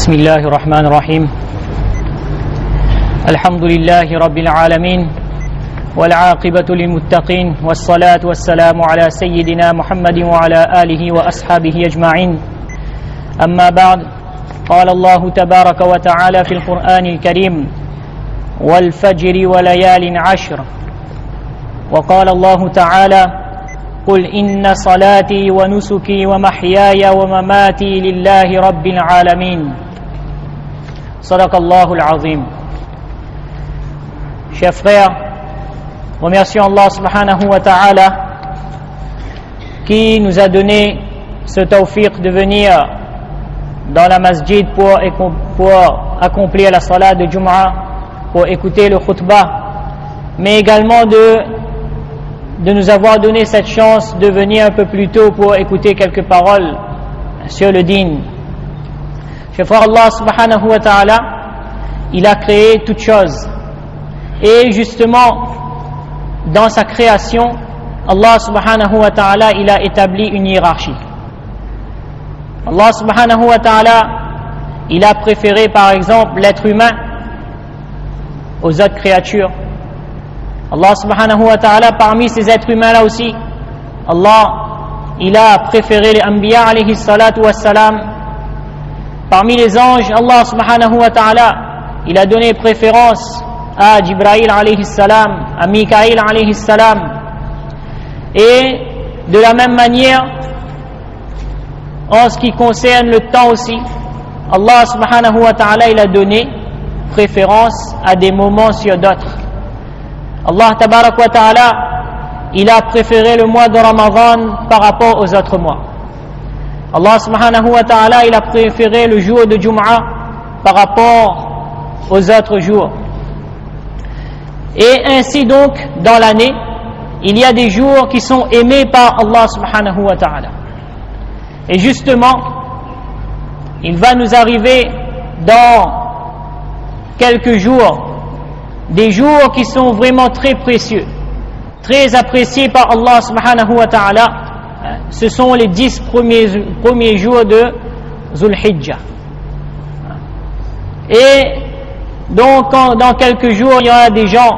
بسم الله الرحمن الرحيم الحمد لله رب العالمين والعاقبة للمتقين والصلاة والسلام على سيدنا محمد وعلى آله وأصحابه أجمعين أما بعد قال الله تبارك وتعالى في القرآن الكريم والفجر وليال عشر وقال الله تعالى قل إن صلاتي ونسكي ومحياي ومماتي لله رب العالمين صدق الله العظيم. Chers frères, remercions Allah subhanahu wa ta'ala qui nous a donné ce tawfiq de venir dans la masjid pour accomplir la salat de Jum'ah, pour écouter le khutbah, mais également de nous avoir donné cette chance de venir un peu plus tôt pour écouter quelques paroles sur le din. Chers frères, Allah subhanahu wa ta'ala, il a créé toutes choses. Et justement, dans sa création, Allah subhanahu wa ta'ala, il a établi une hiérarchie. Allah subhanahu wa ta'ala, il a préféré par exemple l'être humain aux autres créatures. Allah subhanahu wa ta'ala, parmi ces êtres humains-là aussi, Allah, il a préféré les Anbiya alayhi salatu wassalam. Parmi les anges, Allah subhanahu wa ta'ala, il a donné préférence à Jibril alayhi salam, à Mikaïl alayhi salam. Et de la même manière, en ce qui concerne le temps aussi, Allah subhanahu wa ta'ala, il a donné préférence à des moments sur d'autres. Allah tabarak wa ta'ala, il a préféré le mois de Ramadan par rapport aux autres mois. Allah subhanahu wa ta'ala, il a préféré le jour de Jum'ah par rapport aux autres jours. Et ainsi donc, dans l'année, il y a des jours qui sont aimés par Allah subhanahu wa ta'ala. Et justement, il va nous arriver dans quelques jours des jours qui sont vraiment très précieux, très appréciés par Allah subhanahu wa ta'ala. Ce sont les 10 premiers jours de Zul Hijjah. Et donc dans quelques jours, il y aura des gens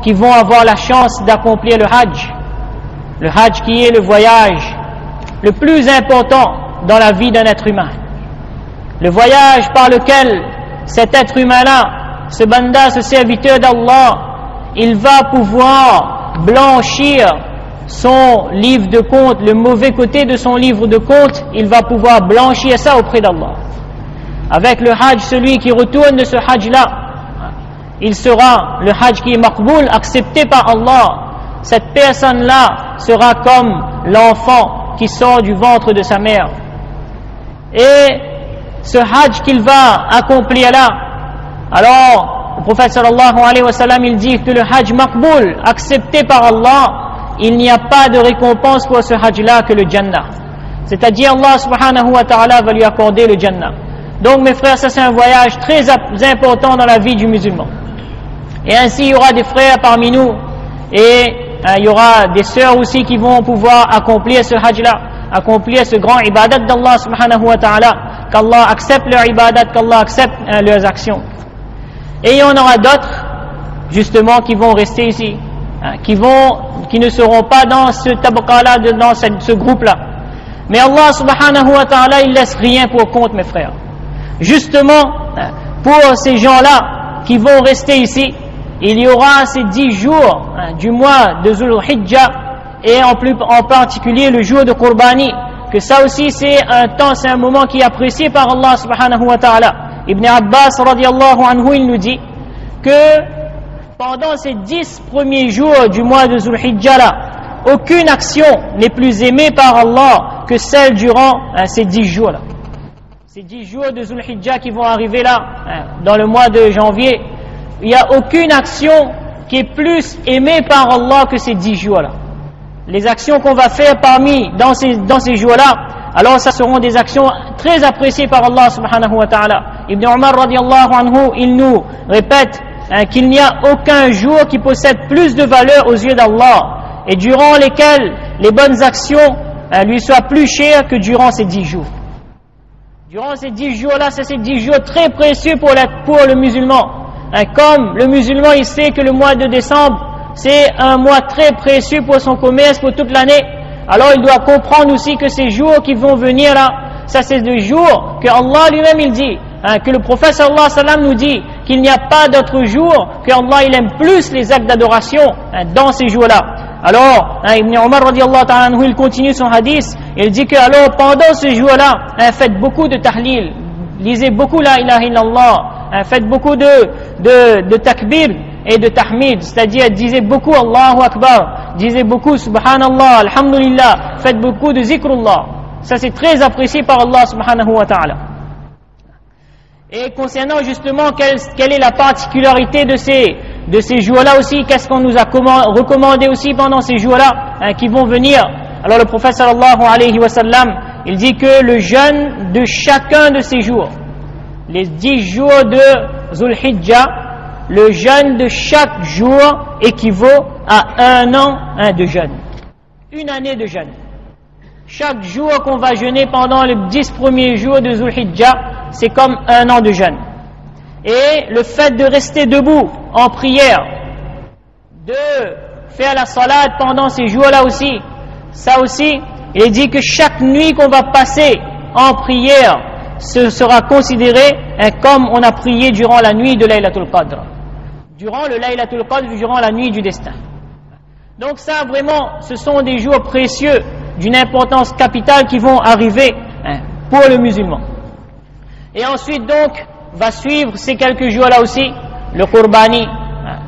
qui vont avoir la chance d'accomplir le Hajj. Le Hajj qui est le voyage le plus important dans la vie d'un être humain. Le voyage par lequel cet être humain-là, ce banda, ce serviteur d'Allah, il va pouvoir blanchir son livre de compte, le mauvais côté de son livre de compte, il va pouvoir blanchir ça auprès d'Allah. Avec le hajj, celui qui retourne de ce hajj-là, il sera le hajj qui est maqboul, accepté par Allah. Cette personne-là sera comme l'enfant qui sort du ventre de sa mère. Et ce hajj qu'il va accomplir là, alors, le prophète sallallahu alayhi wa sallam, il dit que le hajj maqboul, accepté par Allah, il n'y a pas de récompense pour ce hajj-là que le Jannah. C'est-à-dire, Allah subhanahu wa ta'ala va lui accorder le Jannah. Donc, mes frères, ça c'est un voyage très important dans la vie du musulman. Et ainsi, il y aura des frères parmi nous, et il y aura des sœurs aussi qui vont pouvoir accomplir ce hajj-là, accomplir ce grand ibadat d'Allah subhanahu wa ta'ala, qu'Allah accepte leur ibadat, qu'Allah accepte leurs actions. Et il y en aura d'autres, justement, qui vont rester ici, qui ne seront pas dans ce tabqa-là, dans ce groupe-là. Mais Allah subhanahu wa ta'ala, il laisse rien pour compte, mes frères. Justement, pour ces gens-là qui vont rester ici, il y aura ces 10 jours du mois de Zul Hijjah, et en particulier le jour de Qurbani, que ça aussi c'est un temps, c'est un moment qui est apprécié par Allah subhanahu wa ta'ala. Ibn Abbas radiallahu anhu, il nous dit que pendant ces 10 premiers jours du mois de Zul Hijjah là, aucune action n'est plus aimée par Allah que celle durant ces 10 jours là. Ces 10 jours de Zul Hijjah qui vont arriver là, dans le mois de janvier, il n'y a aucune action qui est plus aimée par Allah que ces 10 jours là. Les actions qu'on va faire dans ces jours-là, alors ça seront des actions très appréciées par Allah subhanahu wa ta'ala. Ibn Umar radiallahu anhu, il nous répète qu'il n'y a aucun jour qui possède plus de valeur aux yeux d'Allah et durant lesquels les bonnes actions lui soient plus chères que durant ces 10 jours. Durant ces 10 jours-là, c'est ces 10 jours très précieux pour le musulman. Comme le musulman, il sait que le mois de décembre, c'est un mois très précieux pour son commerce, pour toute l'année. Alors il doit comprendre aussi que ces jours qui vont venir là, ça c'est des jours que Allah lui-même il dit, que le prophète sallallahu alayhi wa sallam nous dit qu'il n'y a pas d'autre jour que Allah il aime plus les actes d'adoration dans ces jours-là. Alors, Ibn Omar radiallahu ta'ala anhu, il continue son hadith, il dit que alors pendant ce jour-là, faites beaucoup de tahlil, lisez beaucoup la ilaha illallah, faites beaucoup de takbir et de tahmid, c'est-à-dire disez beaucoup Allahu Akbar, disez beaucoup Subhanallah, Alhamdulillah, faites beaucoup de zikrullah. Ça c'est très apprécié par Allah subhanahu wa ta'ala. Et concernant justement quelle est la particularité de ces jours-là aussi, qu'est-ce qu'on nous a recommandé aussi pendant ces jours-là qui vont venir. Alors le prophète sallallahu alayhi wa sallam, il dit que le jeûne de chacun de ces jours, les 10 jours de Zul Hijjah, le jeûne de chaque jour équivaut à 1 an de jeûne. Une année de jeûne. Chaque jour qu'on va jeûner pendant les 10 premiers jours de Zul Hijjah, c'est comme 1 an de jeûne. Et le fait de rester debout en prière, de faire la salade pendant ces jours-là aussi, ça aussi, il dit que chaque nuit qu'on va passer en prière, ce sera considéré comme on a prié durant la nuit de Laylatul Qadr. Durant le Laylatul Qadr, durant la nuit du destin. Donc ça, vraiment, ce sont des jours précieux, d'une importance capitale qui vont arriver pour le musulman. Et ensuite donc va suivre ces quelques jours-là aussi le Qurbani,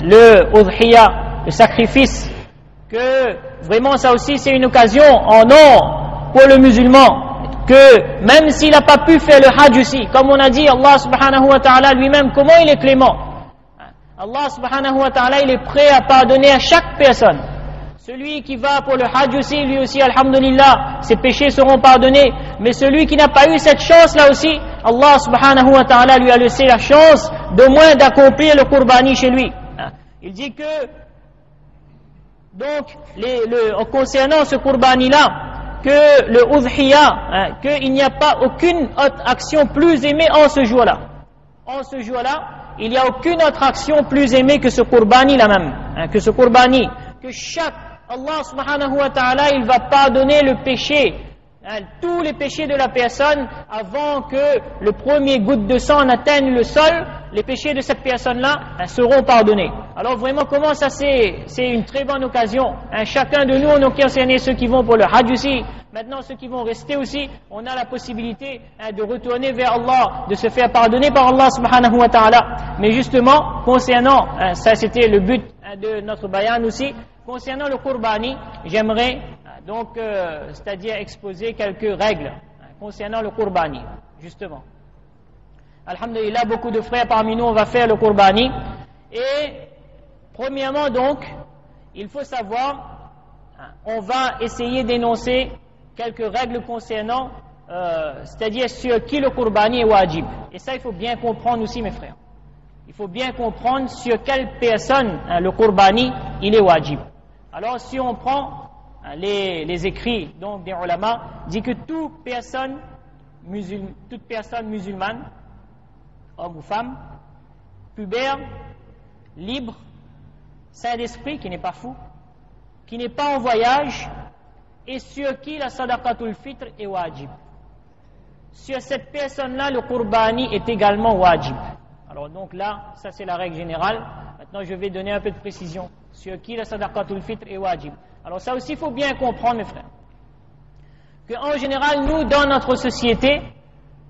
le Udhiyah, le sacrifice, que vraiment ça aussi c'est une occasion en or pour le musulman, que même s'il n'a pas pu faire le Hajj aussi, comme on a dit, Allah subhanahu wa ta'ala lui-même, comment il est clément. Allah subhanahu wa ta'ala il est prêt à pardonner à chaque personne. Celui qui va pour le Hajj aussi, lui aussi, alhamdulillah, ses péchés seront pardonnés. Mais celui qui n'a pas eu cette chance-là aussi, Allah subhanahu wa ta'ala lui a laissé la chance d'au moins d'accomplir le Qurbani chez lui. Il dit que, donc, concernant ce Qurbani-là, que le Udhiyah, qu'il n'y a pas aucune autre action plus aimée en ce jour-là. En ce jour-là, il n'y a aucune autre action plus aimée que ce Qurbani-là même. Que ce Qurbani, que chaque Allah subhanahu wa ta'ala, il va pardonner le péché, tous les péchés de la personne avant que le premier goutte de sang n'atteigne le sol. Les péchés de cette personne-là seront pardonnés. Alors vraiment, comment ça c'est une très bonne occasion. Chacun de nous, on est concerné ceux qui vont pour le Hajj aussi. Maintenant, ceux qui vont rester aussi, on a la possibilité de retourner vers Allah, de se faire pardonner par Allah subhanahu wa ta'ala. Mais justement, concernant, ça c'était le but de notre bayan aussi, concernant le Qurbani, j'aimerais donc, c'est-à-dire exposer quelques règles concernant le Qurbani, justement. Alhamdulillah, beaucoup de frères parmi nous, on va faire le Qurbani. Et premièrement donc, il faut savoir, on va essayer d'énoncer quelques règles concernant, c'est-à-dire sur qui le Qurbani est wajib. Et ça, il faut bien comprendre aussi, mes frères. Il faut bien comprendre sur quelle personne le Qurbani il est wajib. Alors si on prend les écrits donc des ulama, dit que toute personne musulmane, homme ou femme, pubère, libre, sain d'esprit, qui n'est pas fou, qui n'est pas en voyage, et sur qui la sadaqatul fitr est wajib. Sur cette personne-là, le Qurbani est également wajib. Alors donc là, ça c'est la règle générale. Maintenant je vais donner un peu de précision. Sur qui la sadaqatul fitr est wajib. Alors ça aussi il faut bien comprendre, mes frères, qu'en général nous dans notre société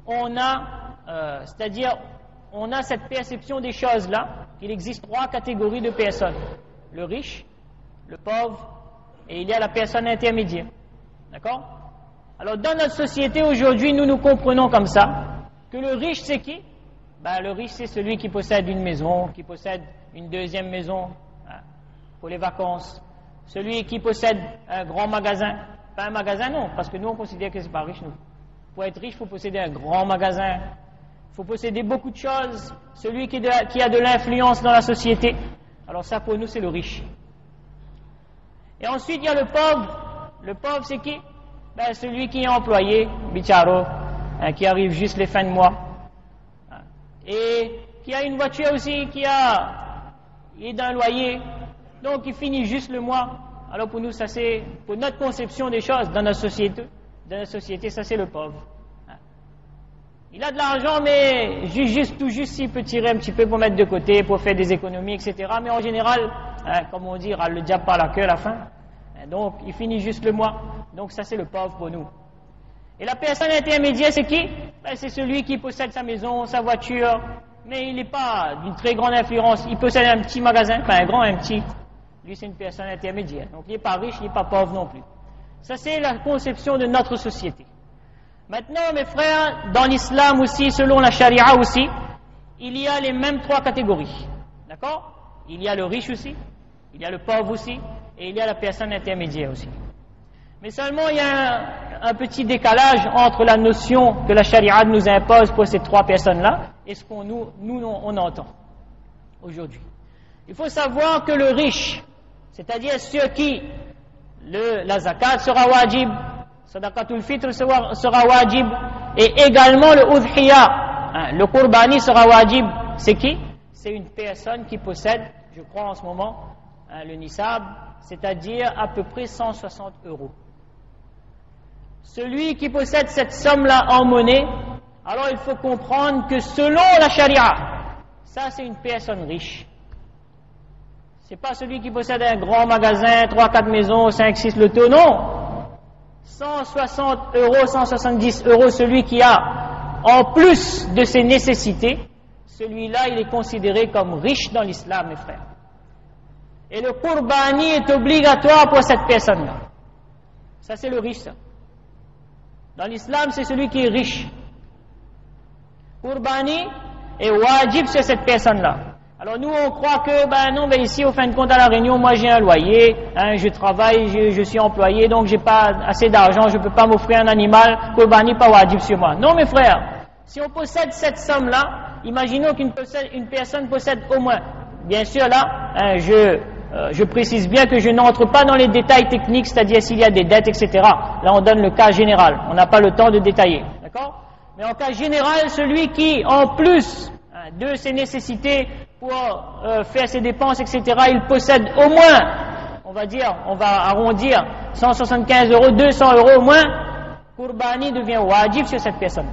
on a c'est-à-dire on a cette perception des choses là, qu'il existe 3 catégories de personnes: le riche, le pauvre et il y a la personne intermédiaire. D'accord? Alors dans notre société aujourd'hui nous comprenons comme ça que le riche c'est qui? Le riche c'est celui qui possède une maison, qui possède une deuxième maison pour les vacances, celui qui possède un grand magasin. Pas un magasin non, parce que nous on considère que c'est pas riche nous. Pour être riche il faut posséder un grand magasin, il faut posséder beaucoup de choses, celui qui a de l'influence dans la société. Alors ça pour nous c'est le riche. Et ensuite il y a le pauvre. Le pauvre c'est qui? Celui qui est employé, bicharo, qui arrive juste les fins de mois, et qui a une voiture aussi, il est dans un loyer, donc il finit juste le mois. Alors pour nous, ça c'est, pour notre conception des choses dans notre société, ça c'est le pauvre. Il a de l'argent, mais tout juste s'il peut tirer un petit peu pour mettre de côté, pour faire des économies, etc. Mais en général, comme on dit, le diable par la queue à la fin. Donc il finit juste le mois. Donc ça c'est le pauvre pour nous. Et la personne intermédiaire, c'est qui? C'est celui qui possède sa maison, sa voiture, mais il n'est pas d'une très grande influence. Il possède un petit magasin, un grand, un petit. Lui, c'est une personne intermédiaire. Donc il n'est pas riche, il n'est pas pauvre non plus. Ça, c'est la conception de notre société. Maintenant, mes frères, dans l'islam aussi, selon la charia aussi, il y a les mêmes trois catégories. D'accord? Il y a le riche aussi, il y a le pauvre aussi, et il y a la personne intermédiaire aussi. Mais seulement, il y a un petit décalage entre la notion que la charia nous impose pour ces trois personnes-là et ce qu'on on entend aujourd'hui. Il faut savoir que le riche, c'est-à-dire ceux qui, la zakat sera wajib, sadaqatul fitr sera wajib, et également le udhiya, le qurbani sera wajib. C'est qui? C'est une personne qui possède, je crois en ce moment, le nisab, c'est-à-dire à peu près 160 €. Celui qui possède cette somme-là en monnaie, alors il faut comprendre que selon la charia, ça c'est une personne riche. C'est pas celui qui possède un grand magasin, 3-4 maisons, 5-6 lotos, non. 160 €, 170 €, celui qui a en plus de ses nécessités, celui-là il est considéré comme riche dans l'islam, mes frères. Et le qurbani est obligatoire pour cette personne-là. Ça c'est le riche, ça. Dans l'islam, c'est celui qui est riche. Qurbani est wajib sur cette personne-là. Alors nous, on croit que, ici, au fin de compte, à La Réunion, moi j'ai un loyer, je travaille, je suis employé, donc j'ai pas assez d'argent, je peux pas m'offrir un animal, qurbani pas wajib sur moi. Non, mes frères, si on possède cette somme-là, imaginons qu'une personne possède au moins, bien sûr là, je précise bien que je n'entre pas dans les détails techniques, c'est-à-dire s'il y a des dettes, etc. Là, on donne le cas général. On n'a pas le temps de détailler. D'accord? Mais en cas général, celui qui, en plus de ses nécessités pour faire ses dépenses, etc., il possède au moins, on va arrondir, 175 €, 200 € au moins, qurbani devient wajib sur cette personne.